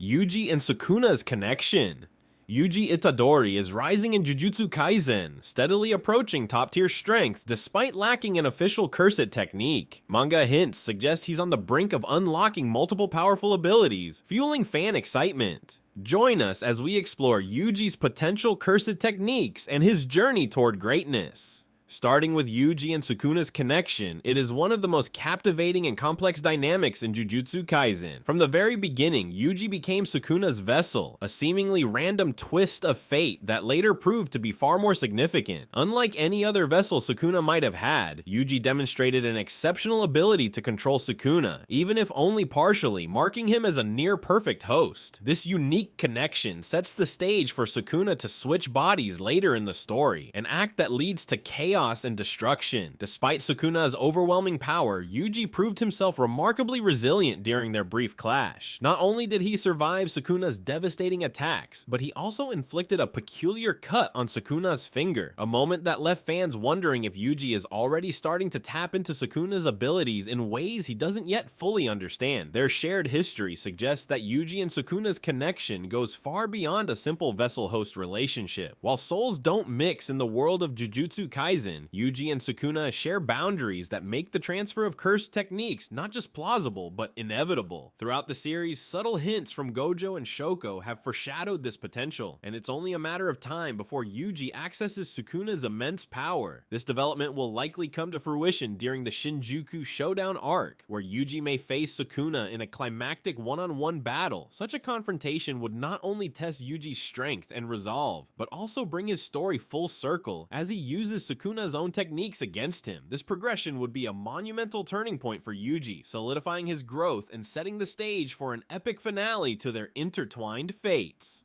Yuji and Sukuna's connection. Yuji Itadori is rising in Jujutsu Kaisen, steadily approaching top-tier strength despite lacking an official cursed technique. Manga hints suggest he's on the brink of unlocking multiple powerful abilities, fueling fan excitement. Join us as we explore Yuji's potential cursed techniques and his journey toward greatness. Starting with Yuji and Sukuna's connection, it is one of the most captivating and complex dynamics in Jujutsu Kaisen. From the very beginning, Yuji became Sukuna's vessel, a seemingly random twist of fate that later proved to be far more significant. Unlike any other vessel Sukuna might have had, Yuji demonstrated an exceptional ability to control Sukuna, even if only partially, marking him as a near-perfect host. This unique connection sets the stage for Sukuna to switch bodies later in the story, an act that leads to chaos and destruction. Despite Sukuna's overwhelming power, Yuji proved himself remarkably resilient during their brief clash. Not only did he survive Sukuna's devastating attacks, but he also inflicted a peculiar cut on Sukuna's finger, a moment that left fans wondering if Yuji is already starting to tap into Sukuna's abilities in ways he doesn't yet fully understand. Their shared history suggests that Yuji and Sukuna's connection goes far beyond a simple vessel-host relationship. While souls don't mix in the world of Jujutsu Kaisen, Yuji and Sukuna share boundaries that make the transfer of cursed techniques not just plausible, but inevitable. Throughout the series, subtle hints from Gojo and Shoko have foreshadowed this potential, and it's only a matter of time before Yuji accesses Sukuna's immense power. This development will likely come to fruition during the Shinjuku Showdown arc, where Yuji may face Sukuna in a climactic one-on-one battle. Such a confrontation would not only test Yuji's strength and resolve, but also bring his story full circle as he uses Sukuna's own techniques against him. This progression would be a monumental turning point for Yuji, solidifying his growth and setting the stage for an epic finale to their intertwined fates.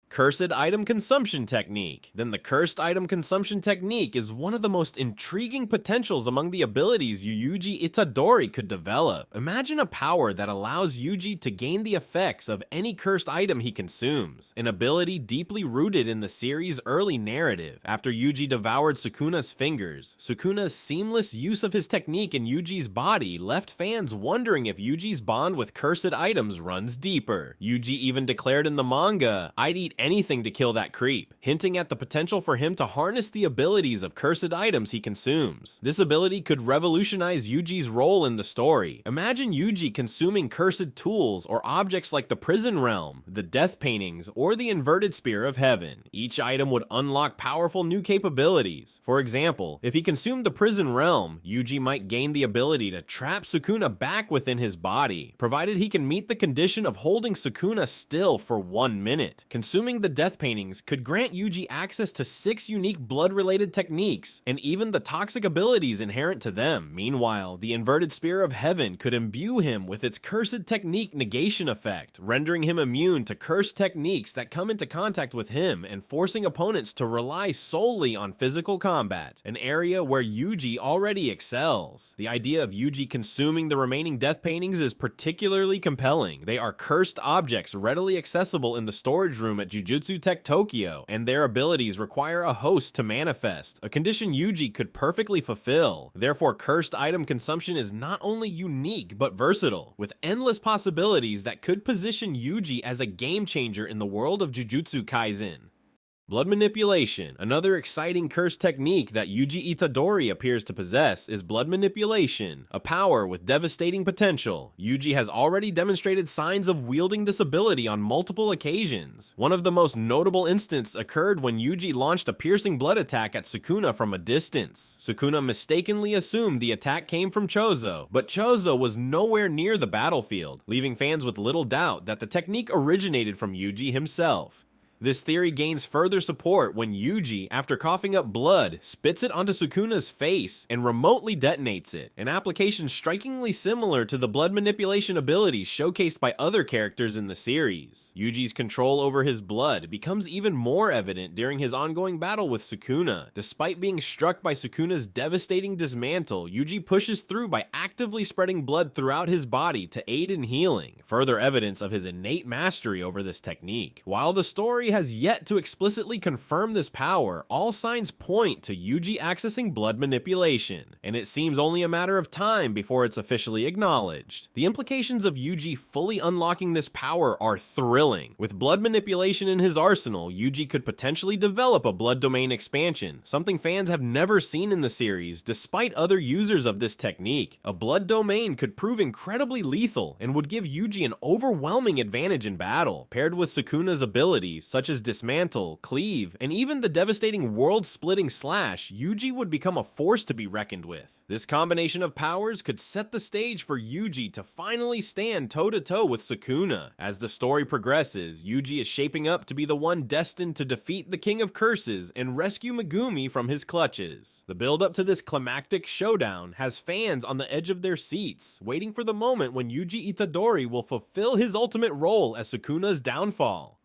Cursed item consumption technique. Then the cursed item consumption technique is one of the most intriguing potentials among the abilities Yuji Itadori could develop. Imagine a power that allows Yuji to gain the effects of any cursed item he consumes, an ability deeply rooted in the series' early narrative. After Yuji devoured Sukuna's fingers, Sukuna's seamless use of his technique in Yuji's body left fans wondering if Yuji's bond with cursed items runs deeper. Yuji even declared in the manga, "I'd eat anything to kill that creep," hinting at the potential for him to harness the abilities of cursed items he consumes. This ability could revolutionize Yuji's role in the story. Imagine Yuji consuming cursed tools or objects like the prison realm, the death paintings, or the inverted spear of heaven. Each item would unlock powerful new capabilities. For example, if he consumed the prison realm, Yuji might gain the ability to trap Sukuna back within his body, provided he can meet the condition of holding Sukuna still for 1 minute. Consuming the death paintings could grant Yuji access to 6 unique blood-related techniques, and even the toxic abilities inherent to them. Meanwhile, the inverted spear of heaven could imbue him with its cursed technique negation effect, rendering him immune to cursed techniques that come into contact with him and forcing opponents to rely solely on physical combat, an area where Yuji already excels. The idea of Yuji consuming the remaining death paintings is particularly compelling. They are cursed objects readily accessible in the storage room at Jujutsu Tech Tokyo, and their abilities require a host to manifest, a condition Yuji could perfectly fulfill. Therefore, cursed item consumption is not only unique but versatile, with endless possibilities that could position Yuji as a game changer in the world of Jujutsu Kaisen. Blood manipulation. Another exciting cursed technique that Yuji Itadori appears to possess is blood manipulation, a power with devastating potential. Yuji has already demonstrated signs of wielding this ability on multiple occasions. One of the most notable instances occurred when Yuji launched a piercing blood attack at Sukuna from a distance. Sukuna mistakenly assumed the attack came from Chozo, but Chozo was nowhere near the battlefield, leaving fans with little doubt that the technique originated from Yuji himself. This theory gains further support when Yuji, after coughing up blood, spits it onto Sukuna's face and remotely detonates it, an application strikingly similar to the blood manipulation abilities showcased by other characters in the series. Yuji's control over his blood becomes even more evident during his ongoing battle with Sukuna. Despite being struck by Sukuna's devastating dismantle, Yuji pushes through by actively spreading blood throughout his body to aid in healing, further evidence of his innate mastery over this technique. While the story Itadori has yet to explicitly confirm this power, all signs point to Yuji accessing blood manipulation, and it seems only a matter of time before it's officially acknowledged. The implications of Yuji fully unlocking this power are thrilling. With blood manipulation in his arsenal, Yuji could potentially develop a blood domain expansion, something fans have never seen in the series, despite other users of this technique. A blood domain could prove incredibly lethal and would give Yuji an overwhelming advantage in battle. Paired with Sukuna's abilities, such as dismantle, cleave, and even the devastating world-splitting slash, Yuji would become a force to be reckoned with. This combination of powers could set the stage for Yuji to finally stand toe-to-toe with Sukuna. As the story progresses, Yuji is shaping up to be the one destined to defeat the King of Curses and rescue Megumi from his clutches. The build-up to this climactic showdown has fans on the edge of their seats, waiting for the moment when Yuji Itadori will fulfill his ultimate role as Sukuna's downfall.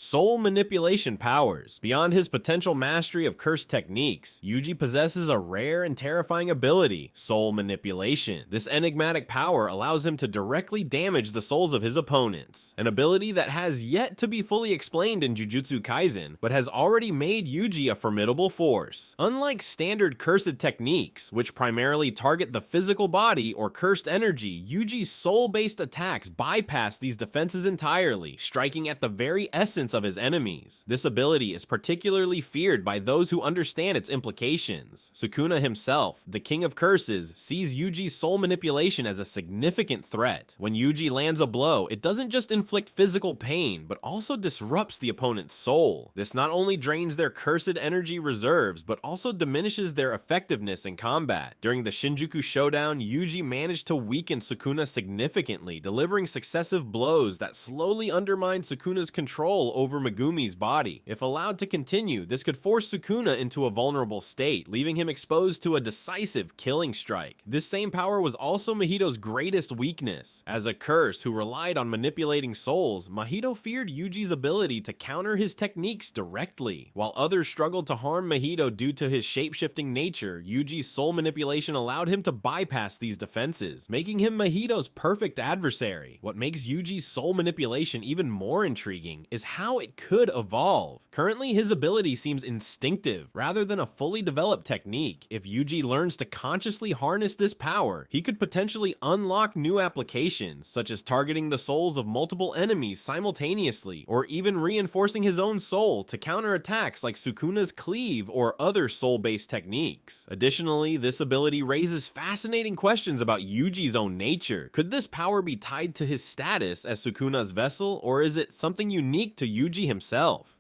Soul manipulation powers. Beyond his potential mastery of curse techniques, Yuji possesses a rare and terrifying ability, soul manipulation. This enigmatic power allows him to directly damage the souls of his opponents, an ability that has yet to be fully explained in Jujutsu Kaisen, but has already made Yuji a formidable force. Unlike standard cursed techniques, which primarily target the physical body or cursed energy, Yuji's soul-based attacks bypass these defenses entirely, striking at the very essence of his enemies. This ability is particularly feared by those who understand its implications. Sukuna himself, the King of Curses, sees Yuji's soul manipulation as a significant threat. When Yuji lands a blow, it doesn't just inflict physical pain, but also disrupts the opponent's soul. This not only drains their cursed energy reserves, but also diminishes their effectiveness in combat. During the Shinjuku showdown, Yuji managed to weaken Sukuna significantly, delivering successive blows that slowly undermined Sukuna's control over Megumi's body. If allowed to continue, this could force Sukuna into a vulnerable state, leaving him exposed to a decisive killing strike. This same power was also Mahito's greatest weakness. As a curse who relied on manipulating souls, Mahito feared Yuji's ability to counter his techniques directly. While others struggled to harm Mahito due to his shape-shifting nature, Yuji's soul manipulation allowed him to bypass these defenses, making him Mahito's perfect adversary. What makes Yuji's soul manipulation even more intriguing is how it could evolve. Currently, his ability seems instinctive rather than a fully developed technique. If Yuji learns to consciously harness this power, he could potentially unlock new applications, such as targeting the souls of multiple enemies simultaneously, or even reinforcing his own soul to counter attacks like Sukuna's cleave or other soul-based techniques. Additionally, this ability raises fascinating questions about Yuji's own nature. Could this power be tied to his status as Sukuna's vessel, or is it something unique to Yuji himself?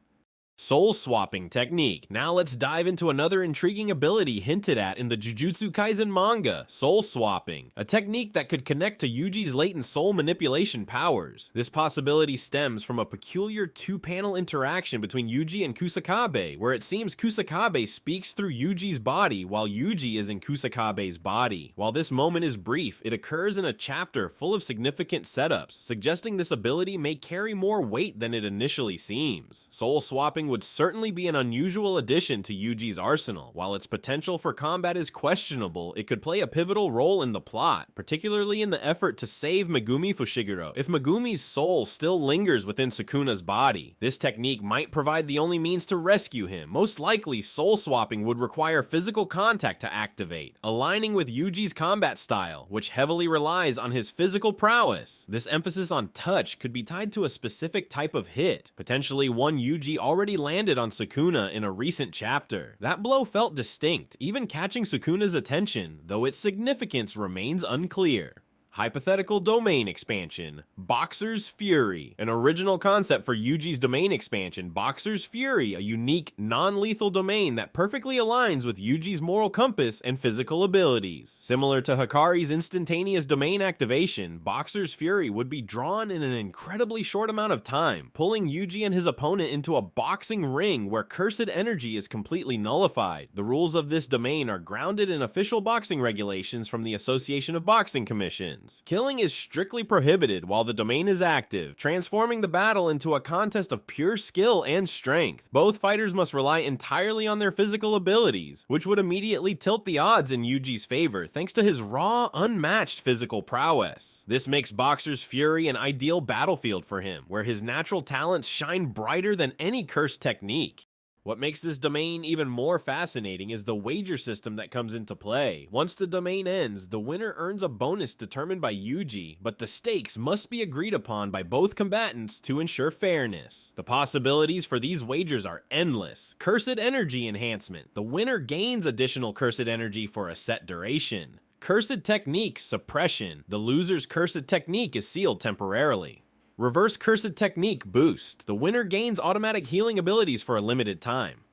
Soul swapping technique. Now let's dive into another intriguing ability hinted at in the Jujutsu Kaisen manga, soul swapping, a technique that could connect to Yuji's latent soul manipulation powers. This possibility stems from a peculiar two-panel interaction between Yuji and Kusakabe, where it seems Kusakabe speaks through Yuji's body while Yuji is in Kusakabe's body. While this moment is brief, it occurs in a chapter full of significant setups, suggesting this ability may carry more weight than it initially seems. Soul swapping would certainly be an unusual addition to Yuji's arsenal. While its potential for combat is questionable, it could play a pivotal role in the plot, particularly in the effort to save Megumi Fushiguro. If Megumi's soul still lingers within Sukuna's body, this technique might provide the only means to rescue him. Most likely, soul swapping would require physical contact to activate, aligning with Yuji's combat style, which heavily relies on his physical prowess. This emphasis on touch could be tied to a specific type of hit, potentially one Yuji already landed on Sukuna in a recent chapter. That blow felt distinct, even catching Sukuna's attention, though its significance remains unclear. Hypothetical domain expansion, Boxer's Fury. An original concept for Yuji's domain expansion, Boxer's Fury, a unique, non-lethal domain that perfectly aligns with Yuji's moral compass and physical abilities. Similar to Hikari's instantaneous domain activation, Boxer's Fury would be drawn in an incredibly short amount of time, pulling Yuji and his opponent into a boxing ring where cursed energy is completely nullified. The rules of this domain are grounded in official boxing regulations from the Association of Boxing Commissions. domains. Killing is strictly prohibited while the domain is active, transforming the battle into a contest of pure skill and strength. Both fighters must rely entirely on their physical abilities, which would immediately tilt the odds in Yuji's favor thanks to his raw, unmatched physical prowess. This makes Boxer's Fury an ideal battlefield for him, where his natural talents shine brighter than any cursed technique. What makes this domain even more fascinating is the wager system that comes into play. Once the domain ends, the winner earns a bonus determined by Yuji, but the stakes must be agreed upon by both combatants to ensure fairness. The possibilities for these wagers are endless. Cursed energy enhancement. The winner gains additional cursed energy for a set duration. Cursed technique suppression. The loser's cursed technique is sealed temporarily. Reverse Cursed Technique Boost. The winner gains automatic healing abilities for a limited time.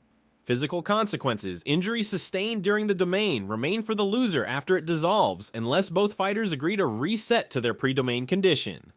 Physical consequences. Injuries sustained during the domain remain for the loser after it dissolves, unless both fighters agree to reset to their pre-domain condition.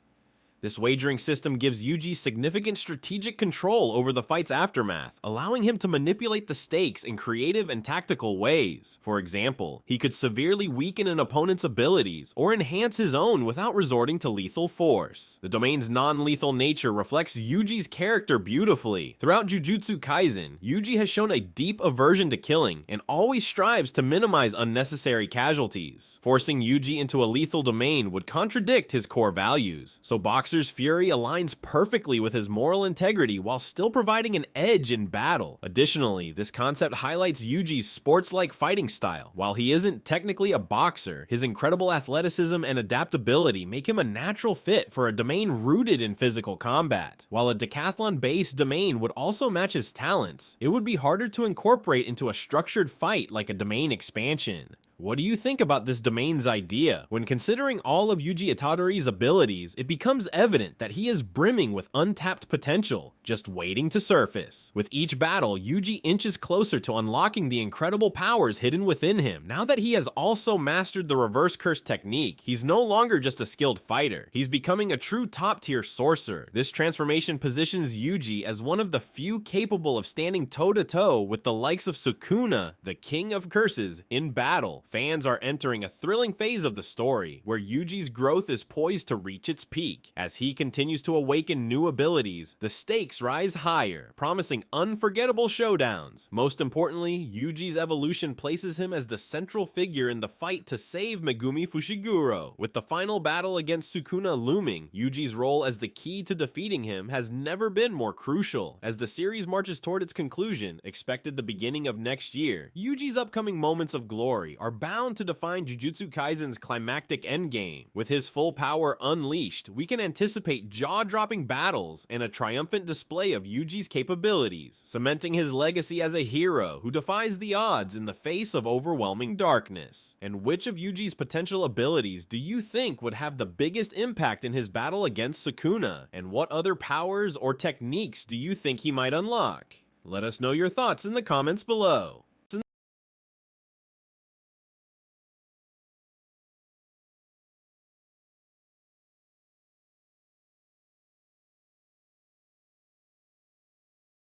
This wagering system gives Yuji significant strategic control over the fight's aftermath, allowing him to manipulate the stakes in creative and tactical ways. For example, he could severely weaken an opponent's abilities or enhance his own without resorting to lethal force. The domain's non-lethal nature reflects Yuji's character beautifully. Throughout Jujutsu Kaisen, Yuji has shown a deep aversion to killing and always strives to minimize unnecessary casualties. Forcing Yuji into a lethal domain would contradict his core values, so Boxer's Fury aligns perfectly with his moral integrity while still providing an edge in battle. Additionally, this concept highlights Yuji's sports-like fighting style. While he isn't technically a boxer, his incredible athleticism and adaptability make him a natural fit for a domain rooted in physical combat. While a decathlon-based domain would also match his talents, it would be harder to incorporate into a structured fight like a domain expansion. What do you think about this domain's idea? When considering all of Yuji Itadori's abilities, it becomes evident that he is brimming with untapped potential, just waiting to surface. With each battle, Yuji inches closer to unlocking the incredible powers hidden within him. Now that he has also mastered the reverse curse technique, he's no longer just a skilled fighter. He's becoming a true top-tier sorcerer. This transformation positions Yuji as one of the few capable of standing toe-to-toe with the likes of Sukuna, the king of curses, in battle. Fans are entering a thrilling phase of the story, where Yuji's growth is poised to reach its peak. As he continues to awaken new abilities, the stakes rise higher, promising unforgettable showdowns. Most importantly, Yuji's evolution places him as the central figure in the fight to save Megumi Fushiguro. With the final battle against Sukuna looming, Yuji's role as the key to defeating him has never been more crucial. As the series marches toward its conclusion, expected the beginning of next year, Yuji's upcoming moments of glory are bound to define Jujutsu Kaisen's climactic endgame. With his full power unleashed, we can anticipate jaw-dropping battles and a triumphant display of Yuji's capabilities, cementing his legacy as a hero who defies the odds in the face of overwhelming darkness. And which of Yuji's potential abilities do you think would have the biggest impact in his battle against Sukuna? And what other powers or techniques do you think he might unlock? Let us know your thoughts in the comments below.